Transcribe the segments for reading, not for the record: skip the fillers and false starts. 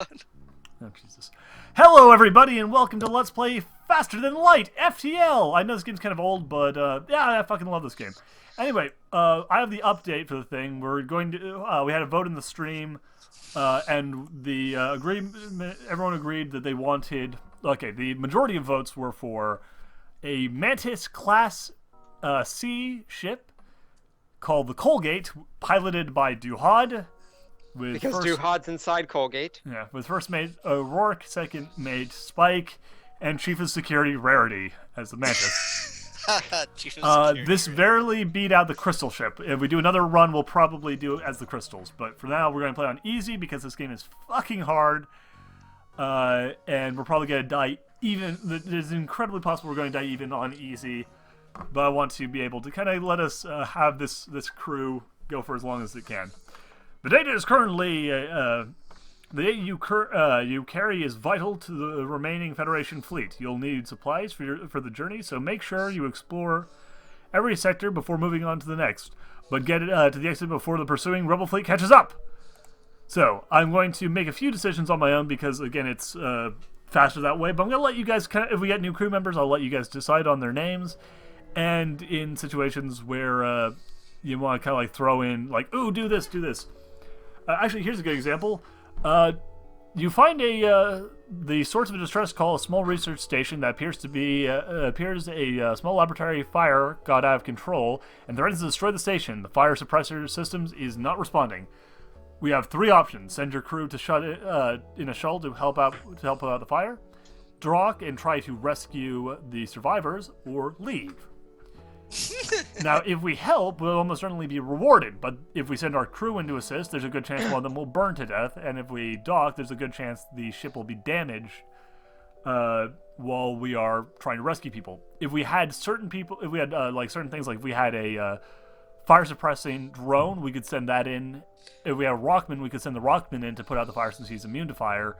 Oh, Jesus. Hello, everybody, and welcome to Let's Play Faster Than Light, FTL! I know this game's kind of old, but, yeah, I fucking love this game. Anyway, I have the update for the thing. We're going to, we had a vote in the stream, and the, everyone agreed that they wanted, okay, the majority of votes were for a Mantis Class, C ship called the Colgate, piloted by Duhad. Because Duhad's inside Colgate. Yeah, with first mate O'Rourke, second mate Spike, and Chief of Security Rarity as the Mantis. Chief of Security, this barely beat out the Crystal ship. If we do another run, we'll probably do it as the Crystals. But for now, we're going to play on easy because this game is fucking hard. And we're probably going to die even. It is incredibly possible we're going to die even on easy. But I want to be able to kind of let us have this crew go for as long as it can. The data is currently, the data you carry is vital to the remaining Federation fleet. You'll need supplies for the journey, so make sure you explore every sector before moving on to the next. But get to the exit before the pursuing Rebel fleet catches up! So, I'm going to make a few decisions on my own because, again, it's faster that way. But I'm going to let you guys, if we get new crew members, I'll let you guys decide on their names. And in situations where you want to kind of like throw in, like, ooh, do this, do this. Actually, here's a good example. You find the source of distress call a small research station that appears a small laboratory fire got out of control and threatens to destroy the station. The fire suppressor systems is not responding. We have three options: send your crew to shut it in a shuttle to help out the fire, dock and try to rescue the survivors, or leave. Now, if we help, we'll almost certainly be rewarded, but if we send our crew in to assist, there's a good chance one of them will burn to death, and if we dock, there's a good chance the ship will be damaged while we are trying to rescue people. If we had certain people, if we had like certain things, like if we had a fire-suppressing drone, we could send that in. If we had a Rockman, we could send the Rockman in to put out the fire since he's immune to fire,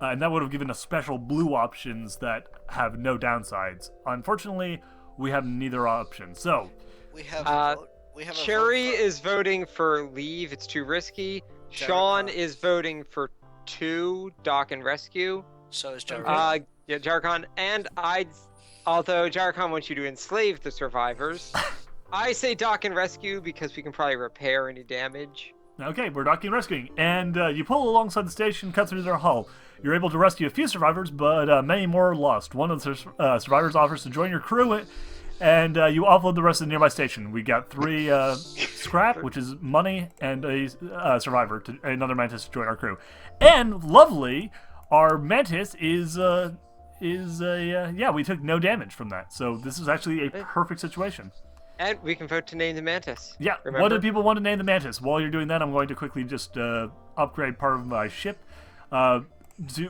and that would have given us special blue options that have no downsides. Unfortunately, we have neither option. So we have Cherry is voting for leave. It's too risky. Sean is voting for 2, dock and rescue. So is Jarkon. Yeah, Jarkon. And although Jarkon wants you to enslave the survivors, I say dock and rescue because we can probably repair any damage. Okay, we're docking and rescuing. And you pull alongside the station, cut through their hull. You're able to rescue a few survivors, but many more are lost. One of the survivors offers to join your crew, and you offload the rest of the nearby station. We got 3 scrap, which is money, and a survivor, another Mantis to join our crew. And lovely, our Mantis yeah, we took no damage from that. So this is actually a perfect situation. And we can vote to name the Mantis. Yeah, remember? What do people want to name the Mantis? While you're doing that, I'm going to quickly just upgrade part of my ship.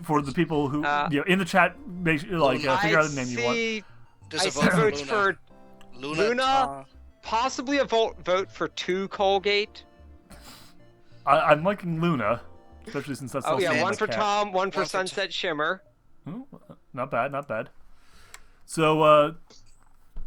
For the people who, in the chat, figure out the name you want. There's I vote for Luna. Possibly a vote for 2 Colgate. I'm liking Luna, especially since that's oh yeah, one for cat. Tom, one for Sunset Shimmer. Ooh, not bad, not bad. So,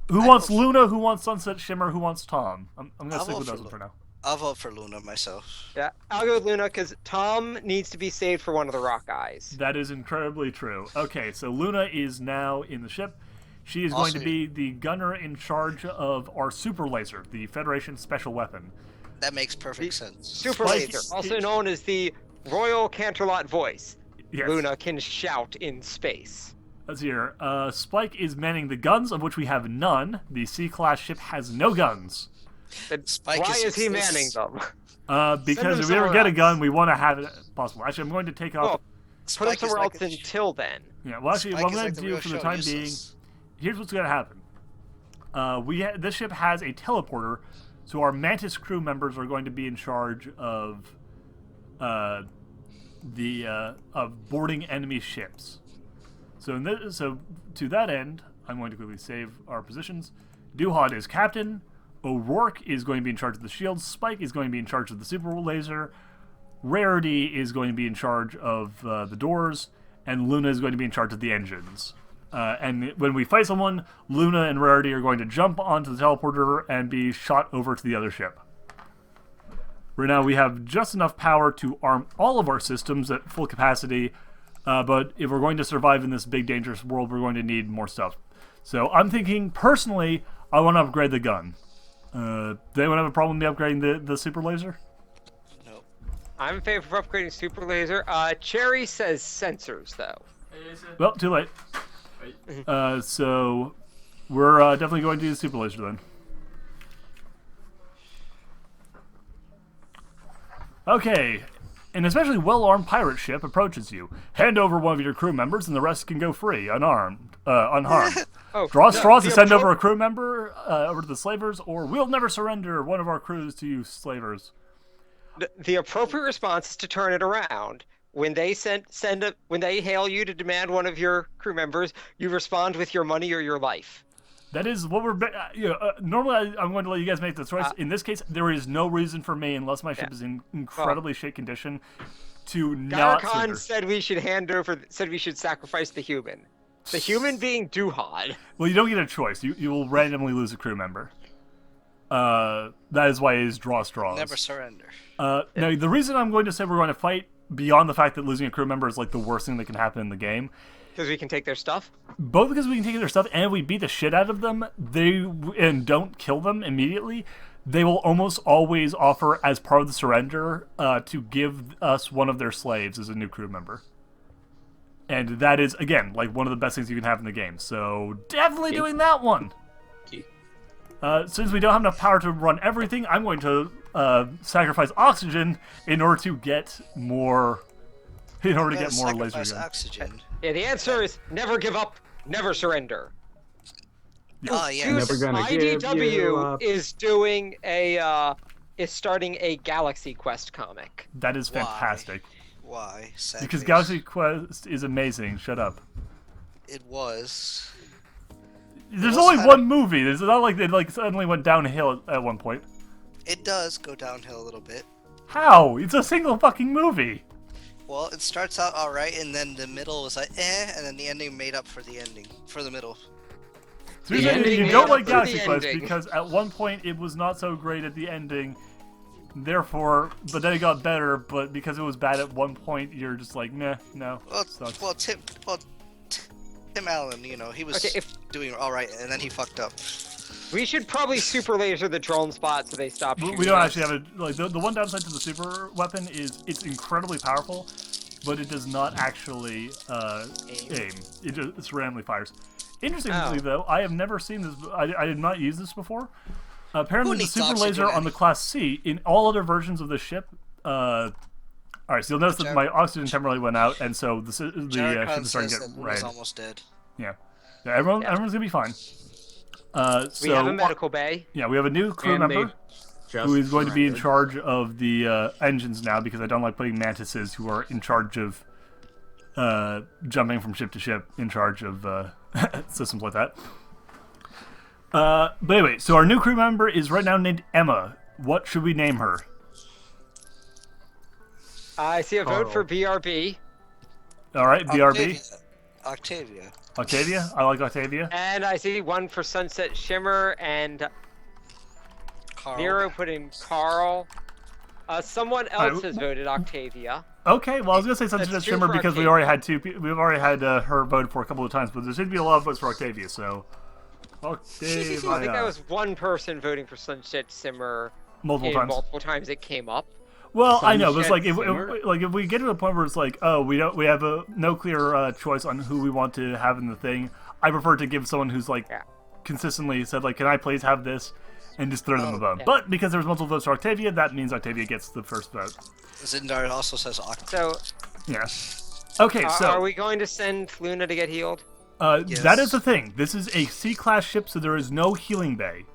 who wants Luna? Who wants Sunset Shimmer? Who wants Tom? I'm gonna stick with those for now. I'll vote for Luna myself. Yeah, I'll go with Luna because Tom needs to be saved for one of the rock guys. That is incredibly true. Okay, so Luna is now in the ship. She is going to be the gunner in charge of our super laser, the Federation special weapon. That makes perfect sense. Super laser, also known as the Royal Canterlot voice. Yes. Luna can shout in space. Let's hear. Spike is manning the guns, of which we have none. The C-class ship has no guns. Why is he manning them? Because if we ever get a gun, we want to have it possible. Actually, I'm going to take off. Put him somewhere else until then. Yeah, well, actually, what I'm going to do for the time being, here's what's going to happen. This ship has a teleporter, so our Mantis crew members are going to be in charge of boarding enemy ships. So to that end, I'm going to quickly save our positions. Duhad is captain. O'Rourke is going to be in charge of the shields. Spike is going to be in charge of the super laser. Rarity is going to be in charge of the doors. And Luna is going to be in charge of the engines. And when we fight someone, Luna and Rarity are going to jump onto the teleporter and be shot over to the other ship. Right now we have just enough power to arm all of our systems at full capacity, but if we're going to survive in this big dangerous world, we're going to need more stuff. So I'm thinking, personally, I want to upgrade the gun. Does anyone have a problem with me upgrading the super laser? Nope. I'm in favor of upgrading super laser. Cherry says sensors, though. Well, too late. So we're definitely going to do the super laser then. Okay, an especially well-armed pirate ship approaches you. Hand over one of your crew members, and the rest can go free, unharmed. Draw straws to send over a crew member over to the slavers, or we'll never surrender one of our crews to you slavers. The appropriate response is to turn it around. When they when they hail you to demand one of your crew members, you respond with your money or your life. That is what we're. Normally, I'm going to let you guys make the choice. In this case, there is no reason for me, unless my ship is in incredibly shit condition, to not. Khan said we should said we should sacrifice the human. The human being Duhad. Well, you don't get a choice. You will randomly lose a crew member. That is why it is draw straws. Never surrender. Now, the reason I'm going to say we're going to fight, beyond the fact that losing a crew member is like the worst thing that can happen in the game. Because we can take their stuff? Both because we can take their stuff and we beat the shit out of them, and don't kill them immediately, they will almost always offer, as part of the surrender, to give us one of their slaves as a new crew member. And that is, again, like one of the best things you can have in the game. So, definitely doing that one! Since we don't have enough power to run everything, I'm going to sacrifice oxygen in order to get more... In order to get more laser guns. Oxygen. Yeah, the answer is never give up, never surrender. Oh, yeah. Never gonna give you IDW up. is doing is starting a Galaxy Quest comic. That is fantastic. Why? Sadly. Because Galaxy Quest is amazing. Shut up. It was. There's was only kinda- one movie. It's not like they suddenly went downhill at one point. It does go downhill a little bit. How? It's a single fucking movie. Well, it starts out alright, and then the middle was like, and then the ending made up for the ending, for the middle. So you're saying you don't like Galaxy Quest because at one point it was not so great at the ending, therefore, but then it got better, but because it was bad at one point, you're just like, meh, no. Well, Tim Allen, he was doing alright, and then he fucked up. We should probably super laser the drone spot so they stop shooting. We don't actually have a like the one downside to the super weapon is it's incredibly powerful, but it does not actually aim. It just randomly fires. Interestingly, though, I have never seen this. I did not use this before. Apparently, the super laser on the Class C in all other versions of the ship. All right, so you'll notice that my oxygen temporarily went out, and so the ship is starting to get Luna's almost dead. Yeah, everyone's gonna be fine. We have a medical bay. Yeah, we have a new crew member who is going to be in charge of the engines now because I don't like putting mantises who are in charge of jumping from ship to ship in charge of systems like that. But anyway, so our new crew member is right now named Emma. What should we name her? I see a vote for BRB. All right, BRB. Octavia. Octavia? I like Octavia. And I see one for Sunset Shimmer, and Nero put in Carl. Someone else has voted Octavia. Okay, well I was gonna say Sunset Shimmer because we already had we've already had her voted for a couple of times, but there seems to be a lot of votes for Octavia, so Octavia. I think that was one person voting for Sunset Shimmer multiple times it came up. Well, I know, but it's like if we get to the point where it's like, oh, we have no clear choice on who we want to have in the thing, I prefer to give someone who's like consistently said like, can I please have this, and just throw them a bone. Yeah. But because there's multiple votes for Octavia, that means Octavia gets the first vote. Zindar also says Octavia. So yeah. Okay, so are we going to send Luna to get healed? Yes. That is the thing. This is a C-class ship, so there is no healing bay.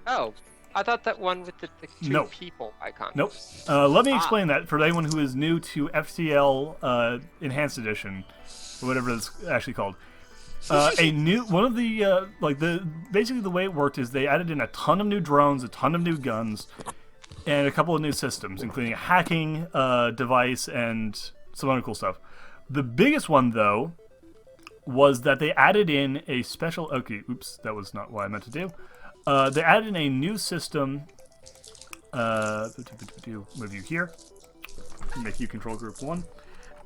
Oh. I thought that one with the two people icon. Nope. Let me explain that for anyone who is new to FTL Enhanced Edition, or whatever it's actually called. One of the basically the way it worked is they added in a ton of new drones, a ton of new guns, and a couple of new systems, including a hacking device and some other cool stuff. The biggest one, though, was that they added in a special. Okay, oops, that was not what I meant to do. They added in a new system Move you here. Make you control group 1.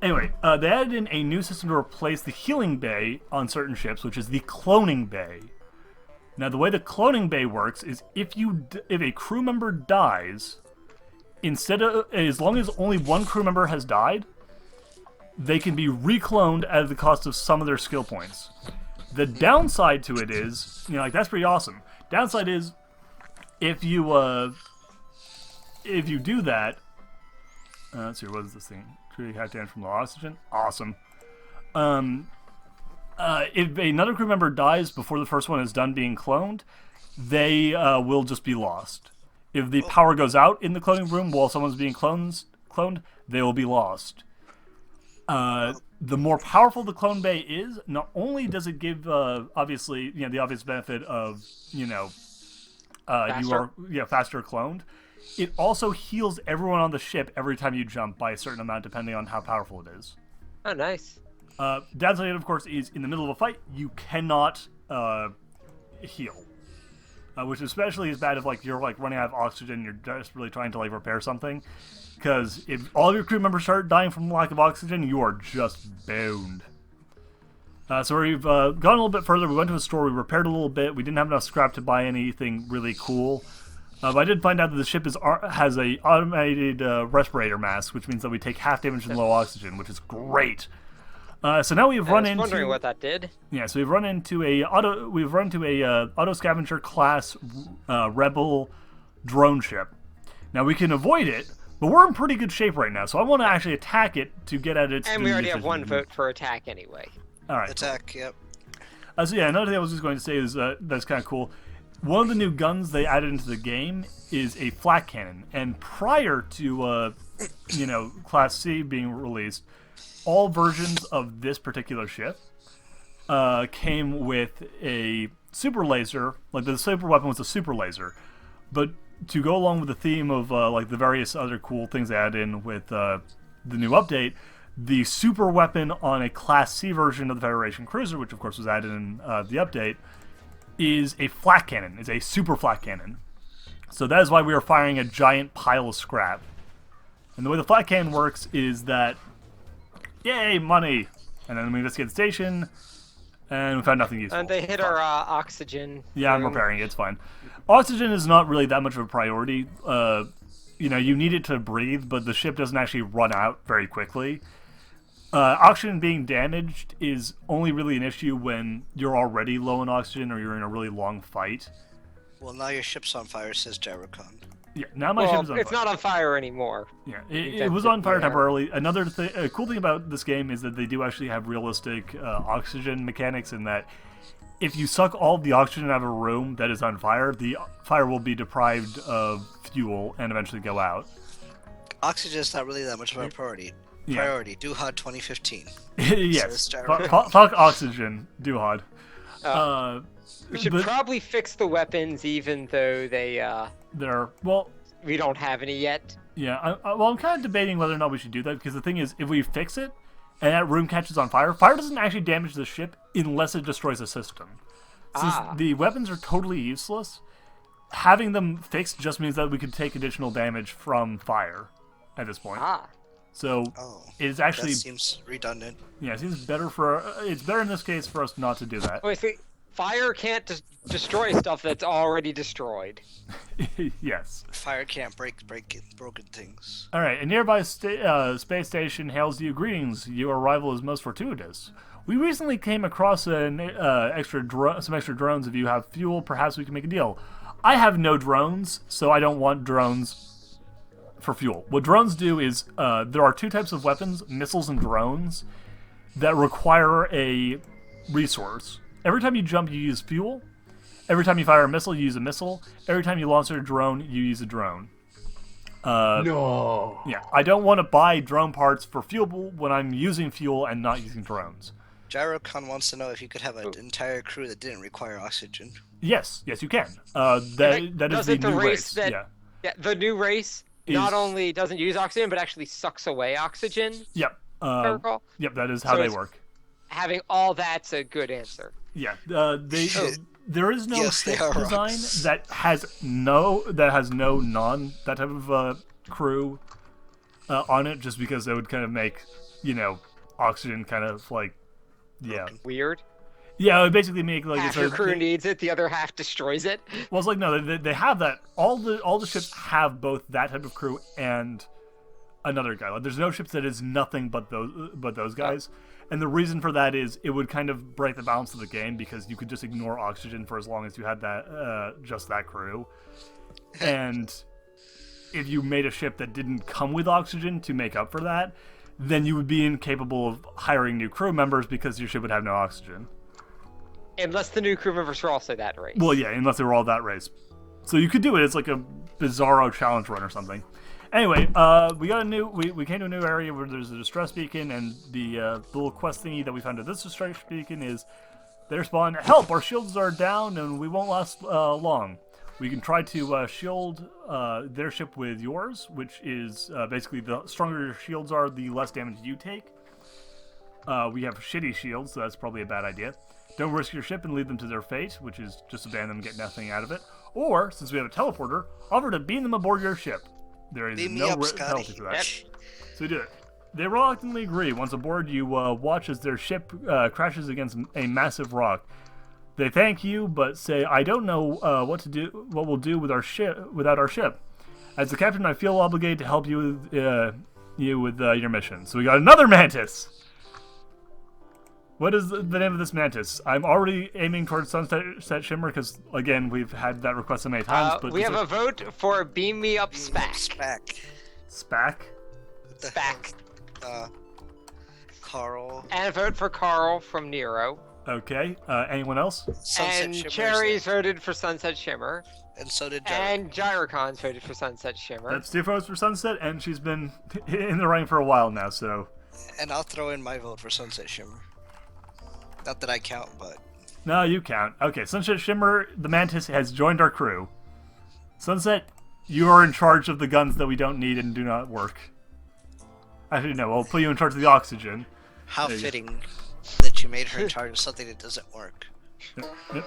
Anyway, they added in a new system to replace the healing bay on certain ships, which is the cloning bay. Now, the way the cloning bay works is if a crew member dies, as long as only one crew member has died, they can be recloned at the cost of some of their skill points. The downside to it is, that's pretty awesome. Downside is, if you do that, let's see, what is this thing? Create hack damage from low oxygen. Awesome. If another crew member dies before the first one is done being cloned, they will just be lost. If the power goes out in the cloning room while someone's being cloned, they will be lost. The more powerful the clone bay is, not only does it give, obviously, the obvious benefit of, Faster? you are faster cloned, it also heals everyone on the ship every time you jump by a certain amount, depending on how powerful it is. Oh, nice. Downside, of course, is in the middle of a fight, you cannot heal. Which especially is bad if you're running out of oxygen, you're desperately trying to repair something. Because if all of your crew members start dying from lack of oxygen, you are just boned. So we've gone a little bit further. We went to a store, we repaired a little bit. We didn't have enough scrap to buy anything really cool. But I did find out that the ship has a automated respirator mask, which means that we take half damage from low oxygen, which is great. So now we've run into. I was wondering what that did. Yeah, so we've run into a auto scavenger class rebel drone ship. Now we can avoid it, but we're in pretty good shape right now. So I want to actually attack it to get at its. And we already have one vote for attack anyway. All right. Attack. Cool. Yep. So yeah, another thing I was just going to say is that's kind of cool. One of the new guns they added into the game is a flak cannon, and prior to Class C being released, all versions of this particular ship came with a super laser. The super weapon was a super laser, but to go along with the theme of the various other cool things they added in with the new update, the super weapon on a Class C version of the Federation cruiser, which of course was added in the update, is a flak cannon. It's a super flak cannon. So that is why we are firing a giant pile of scrap. And the way the flak cannon works is that, yay, money! And then we investigate the station, and we found nothing useful. And they hit our oxygen. Yeah, I'm repairing it. It's fine. Oxygen is not really that much of a priority. You need it to breathe, but the ship doesn't actually run out very quickly. Oxygen being damaged is only really an issue when you're already low in oxygen or you're in a really long fight. Well, now your ship's on fire, says Gyrocon. Yeah, now my ship's on fire. It's not on fire anymore. Yeah, it was on fire temporarily. Another cool thing about this game is that they do actually have realistic oxygen mechanics in that if you suck all of the oxygen out of a room that is on fire, the fire will be deprived of fuel and eventually go out. Oxygen is not really that much of a priority. Yeah. Priority, Duhad 2015. Yes, fuck oxygen, Duhad. We should probably fix the weapons, even though we don't have any yet. Yeah, I'm kind of debating whether or not we should do that, because the thing is, if we fix it and that room catches on fire, fire doesn't actually damage the ship unless it destroys the system. Since the weapons are totally useless, having them fixed just means that we could take additional damage from fire at this point. So it's actually. That seems redundant. Yeah, it seems better it's better in this case for us not to do that. Wait, see, fire can't destroy stuff that's already destroyed. Yes. Fire can't break broken things. All right, a nearby space station hails you. Greetings. Your arrival is most fortuitous. We recently came across some extra drones. If you have fuel, perhaps we can make a deal. I have no drones, so I don't want drones for fuel. What drones do is there are two types of weapons, missiles and drones, that require a resource. Every time you jump, you use fuel. Every time you fire a missile, you use a missile. Every time you launch a drone, you use a drone. No. Yeah, I don't want to buy drone parts for fuel when I'm using fuel and not using drones. Gyrocon wants to know if you could have an entire crew that didn't require oxygen. Yes, you can. That is the new race. Yeah, the new race not only doesn't use oxygen, but actually sucks away oxygen. Yep. Yep, that is how they work. Having all that's a good answer. Yeah, There is no Yes, they ship are design rocks. that has no non that type of crew on it, just because it would kind of make oxygen kind of like Weird. yeah, it would basically make like Half your crew needs it, the other half destroys it. well, it's like no, they have that. All the ships have both that type of crew and another guy. Like, there's no ships that is nothing but those guys. And the reason for that is it would kind of break the balance of the game, because you could just ignore oxygen for as long as you had that just that crew. And if you made a ship that didn't come with oxygen to make up for that, then you would be incapable of hiring new crew members because your ship would have no oxygen. Unless the new crew members were also that race. Well, yeah, unless they were all that race. So you could do it. It's like a bizarro challenge run or something. Anyway, we came to a new area where there's a distress beacon, and the little quest thingy that we found at this distress beacon is their spawn. Help! Our shields are down, and we won't last long. We can try to shield their ship with yours, which is basically the stronger your shields are, the less damage you take. We have shitty shields, so that's probably a bad idea. Don't risk your ship and leave them to their fate, which is just abandon them and get nothing out of it. Or, since we have a teleporter, offer to beam them aboard your ship. There is no penalty for that. Yep. So we do it. They reluctantly agree. Once aboard, you watch as their ship crashes against a massive rock. They thank you, but say, "I don't know what we'll do with our ship without our ship. As the captain, I feel obligated to help you with your mission." So we got another mantis. What is the name of this mantis? I'm already aiming towards Sunset Shimmer because, again, we've had that request so many times. But we have a vote for Beam Me Up Spac. Spac? Spac. Carl. And a vote for Carl from Nero. Okay. Anyone else? Sunset And Shimmer's Cherries there. voted for Sunset Shimmer. And so did Gyro. And Gyrocons voted for Sunset Shimmer. That's 2 votes for Sunset, and she's been in the running for a while now, so... And I'll throw in my vote for Sunset Shimmer. Not that I count, but... No, you count. Okay, Sunset Shimmer, the Mantis, has joined our crew. Sunset, you are in charge of the guns that we don't need and do not work. Actually, no, we'll put you in charge of the oxygen. How There you go. fitting that you made her in charge of something that doesn't work. Yep.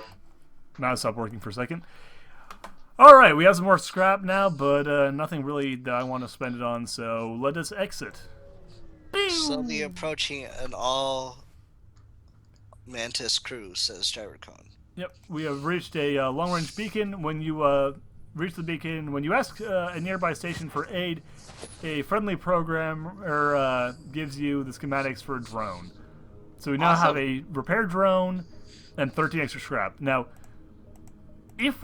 Now stop working for a second. Alright, we have some more scrap now, but nothing really that I want to spend it on, so let us exit. Slowly approaching an all Mantis crew, says Gyrocon. Yep, we have reached a long-range beacon. When you reach the beacon, when you ask a nearby station for aid, a friendly programmer gives you the schematics for a drone. So we now have a repair drone and 13 extra scrap. Now, these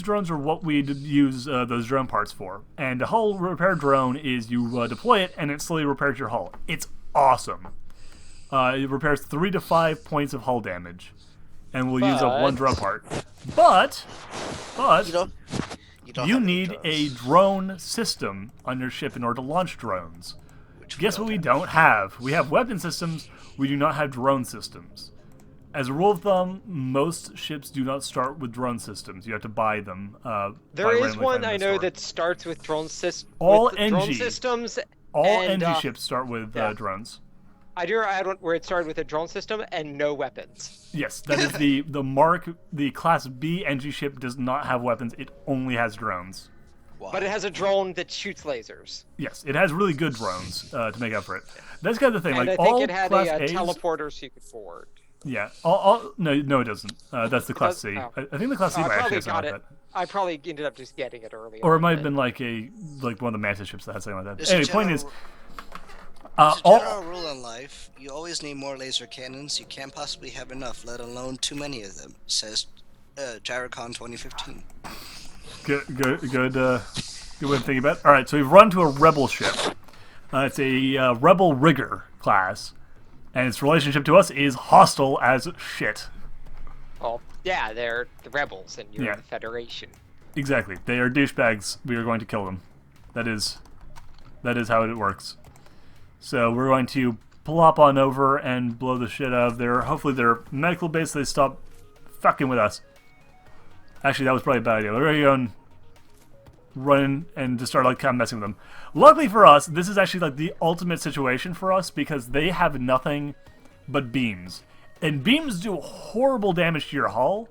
drones are what we'd use those drone parts for. And a hull repair drone is you deploy it and it slowly repairs your hull. It's awesome. It repairs 3 to 5 points of hull damage, and we'll use up 1 drone part. But you need a drone system on your ship in order to launch drones. Guess what we don't have? We have weapon systems. We do not have drone systems. As a rule of thumb, most ships do not start with drone systems. You have to buy them. There is one I know that starts with drone systems. All drone NG systems. All and, NG ships start with drones. I do add one where it started with a drone system and no weapons. Yes, that is the mark. The Class B NG ship does not have weapons. It only has drones. Wow. But it has a drone that shoots lasers. Yes, it has really good drones to make up for it. That's kind of the thing. And like I think all it had Class a A's, teleporter so you could forward. Yeah. No, it doesn't. That's the Class C. Oh. I think the Class C might actually have got something it. like that. I probably ended up just getting it early. Or it might have been like one of the Mantis ships that had something like that. There's a Anyway, point is, There's a general rule in life: you always need more laser cannons. You can't possibly have enough, let alone too many of them. Says Gyrocon 2015. good way of thinking about it. All right, so we've run to a rebel ship. It's a rebel rigger class, and its relationship to us is hostile as shit. Well, yeah, they're the rebels and you're Yeah. the Federation. Exactly. They are douchebags. We are going to kill them. That is how it works. So we're going to plop on over and blow the shit out of hopefully their medical base. They stop fucking with us. Actually, that was probably a bad idea. We're going to go and run and just start like kind of messing with them. Luckily for us, this is actually like the ultimate situation for us because they have nothing but beams. And beams do horrible damage to your hull,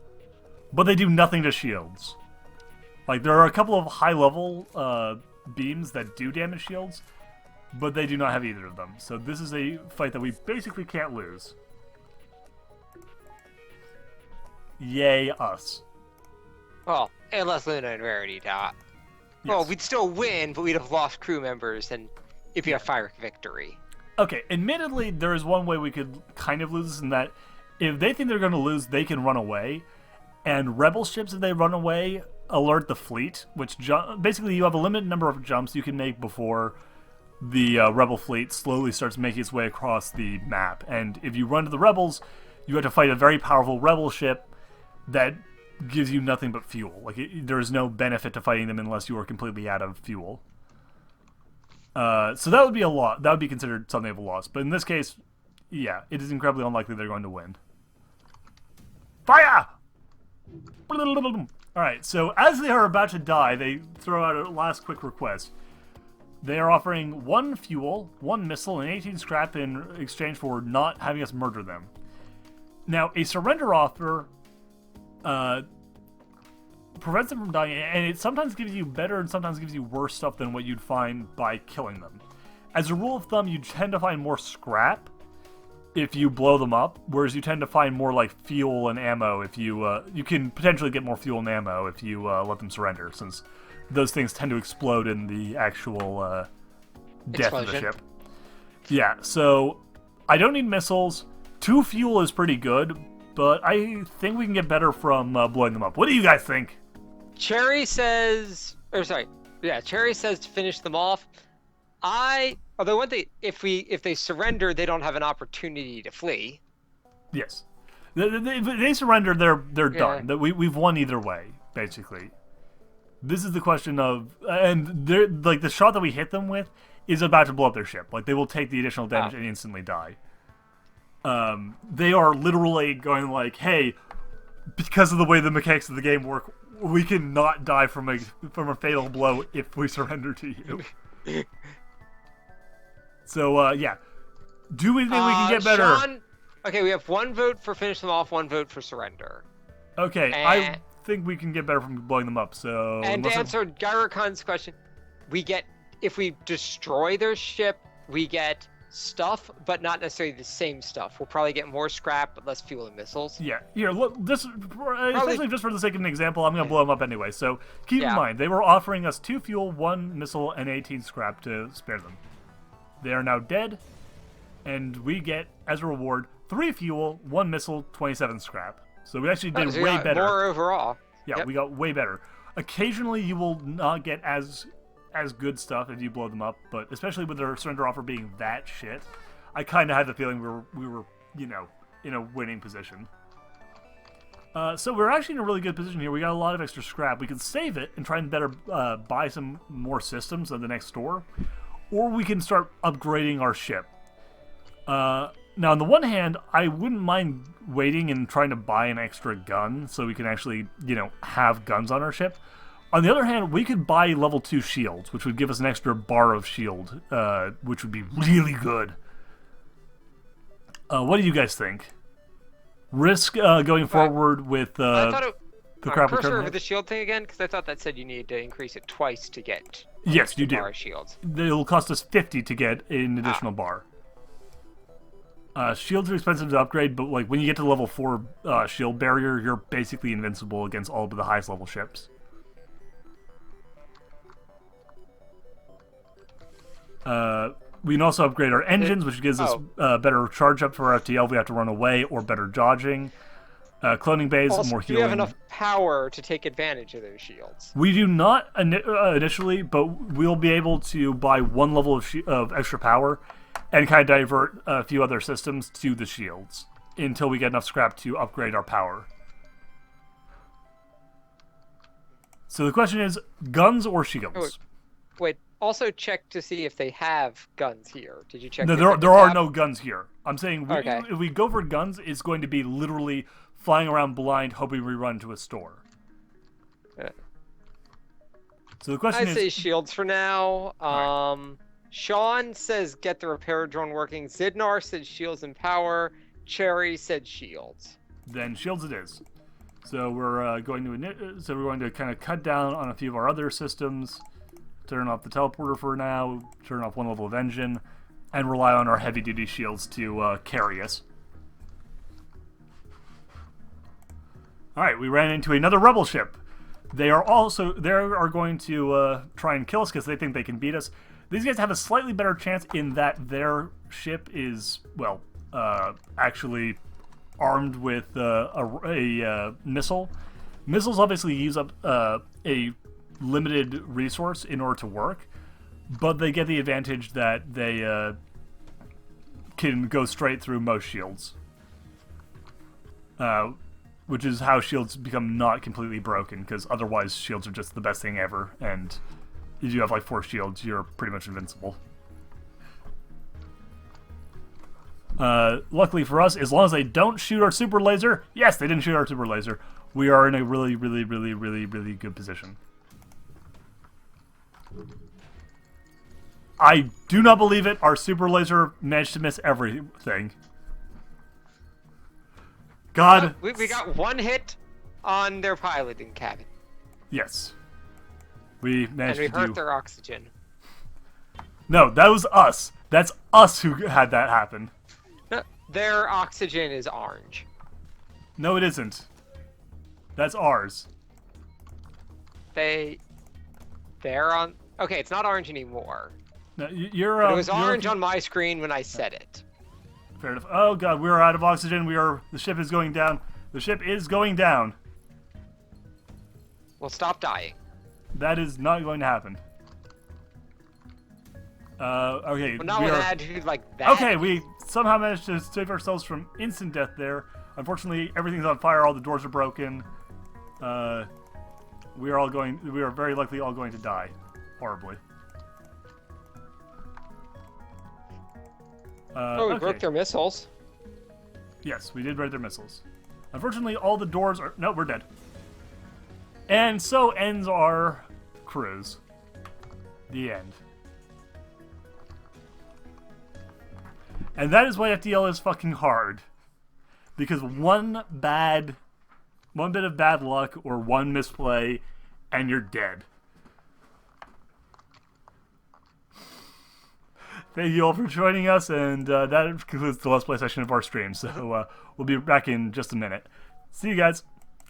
but they do nothing to shields. Like, there are a couple of high-level beams that do damage shields, but they do not have either of them. So this is a fight that we basically can't lose. Yay, us. Well, unless Luna and Rarity die. Well, Yes. we'd still win, but we'd have lost crew members, and it'd be a fire victory. Okay, admittedly, there is one way we could kind of lose this, in that if they think they're going to lose, they can run away. And rebel ships, if they run away, alert the fleet, which basically you have a limited number of jumps you can make before the rebel fleet slowly starts making its way across the map. And if you run to the rebels, you have to fight a very powerful rebel ship that gives you nothing but fuel. Like, there is no benefit to fighting them unless you are completely out of fuel. So that would be a lot. That would be considered something of a loss. But in this case, yeah, it is incredibly unlikely they're going to win. Fire! Alright, so as they are about to die, they throw out a last quick request. They are offering 1 fuel, 1 missile, and 18 scrap in exchange for not having us murder them. Now, a surrender offer prevents them from dying, and it sometimes gives you better and sometimes gives you worse stuff than what you'd find by killing them. As a rule of thumb, you tend to find more scrap if you blow them up, whereas you tend to find more like fuel and ammo if you you can potentially get more fuel and ammo if you let them surrender, since those things tend to explode in the actual death of the Explosion. ship. Yeah, so I don't need missiles. 2 fuel is pretty good, but I think we can get better from blowing them up. What do you guys think? Cherry says, Cherry says to finish them off. Although if they surrender, they don't have an opportunity to flee. Yes. If they surrender, they're Yeah. done. We've won either way, basically. This is the question of... And they're, like, the shot that we hit them with is about to blow up their ship. Like, they will take the additional damage and instantly die. They are literally going like, hey, because of the way the mechanics of the game work, we can not die from a fatal blow if we surrender to you. So, yeah. Do we think we can get better? Sean, okay, we have 1 vote for finish them off, 1 vote for surrender. Okay, I think we can get better from blowing them up, so... And to answer Gyrocon's question, if we destroy their ship, we get stuff, but not necessarily the same stuff. We'll probably get more scrap, but less fuel and missiles. Yeah, here, look, especially just for the sake of an example, I'm going to blow them up anyway. So keep in mind, they were offering us 2 fuel, 1 missile, and 18 scrap to spare them. They are now dead, and we get, as a reward, 3 fuel, 1 missile, 27 scrap. So we actually did way better. More overall. Yeah, we got way better. Occasionally, you will not get as good stuff if you blow them up, but especially with their surrender offer being that shit, I kind of had the feeling we were, you know, in a winning position. So we're actually in a really good position here. We got a lot of extra scrap. We can save it and try and better buy some more systems at the next store, or we can start upgrading our ship. Now, on the one hand, I wouldn't mind waiting and trying to buy an extra gun so we can actually, you know, have guns on our ship. On the other hand, we could buy level 2 shields, which would give us an extra bar of shield, which would be really good. What do you guys think? Risk going forward with I thought the crap we cursor currently over have? the shield thing again, because I thought that said you needed to increase it twice to get Yes, you do. bar shields. It'll cost us 50 to get an additional bar. Shields are expensive to upgrade, but like when you get to level 4 shield barrier, you're basically invincible against all but the highest level ships. We can also upgrade our engines, which gives us better charge up for our FTL if we have to run away, or better dodging. Cloning bays, Also, more do healing. you have enough power to take advantage of those shields? We do not initially, but we'll be able to buy 1 level of extra power and kind of divert a few other systems to the shields until we get enough scrap to upgrade our power. So the question is, guns or shields? Wait, also check to see if they have guns here. Did you check? No, there are no guns here. I'm saying if we go for guns, it's going to be literally flying around blind, hoping we run into a store. So the question I is... say shields for now. Right. Sean says get the repair drone working. Zidnar says shields and power. Cherry said shields. Then shields it is. So we're going to kind of cut down on a few of our other systems, turn off the teleporter for now, turn off one level of engine, and rely on our heavy-duty shields to carry us. All right, we ran into another rebel ship. They are going to try and kill us because they think they can beat us. These guys have a slightly better chance in that their ship is, well, actually armed with a missile. Missiles obviously use up a limited resource in order to work, but they get the advantage that they can go straight through most shields. Which is how shields become not completely broken, because otherwise shields are just the best thing ever, and if you have like 4 shields, you're pretty much invincible. Luckily for us, as long as they don't shoot our super laser, yes, they didn't shoot our super laser, we are in a really, really, really, really, really good position. I do not believe it. Our super laser managed to miss everything. God. We got 1 hit on their piloting cabin. Yes. We managed and we to hurt their oxygen. No, that was us. That's us who had that happen. No, their oxygen is orange. No, it isn't. That's ours. They're on... Okay, it's not orange anymore. No, you're. But it was orange on my screen when I said it. Fair enough. Oh god, we are out of oxygen. The ship is going down. The ship is going down. Well, stop dying. That is not going to happen. Okay. Well, not with an attitude like that. Okay, we somehow managed to save ourselves from instant death there. Unfortunately, everything's on fire. All the doors are broken. We are very likely all going to die. Horribly. We broke their missiles. Yes, we did break their missiles. Unfortunately, all the doors are... No, we're dead. And so ends our cruise. The end. And that is why FTL is fucking hard. Because one bit of bad luck or one misplay, and you're dead. Thank you all for joining us, and that concludes the Let's Play session of our stream. So we'll be back in just a minute. See you guys.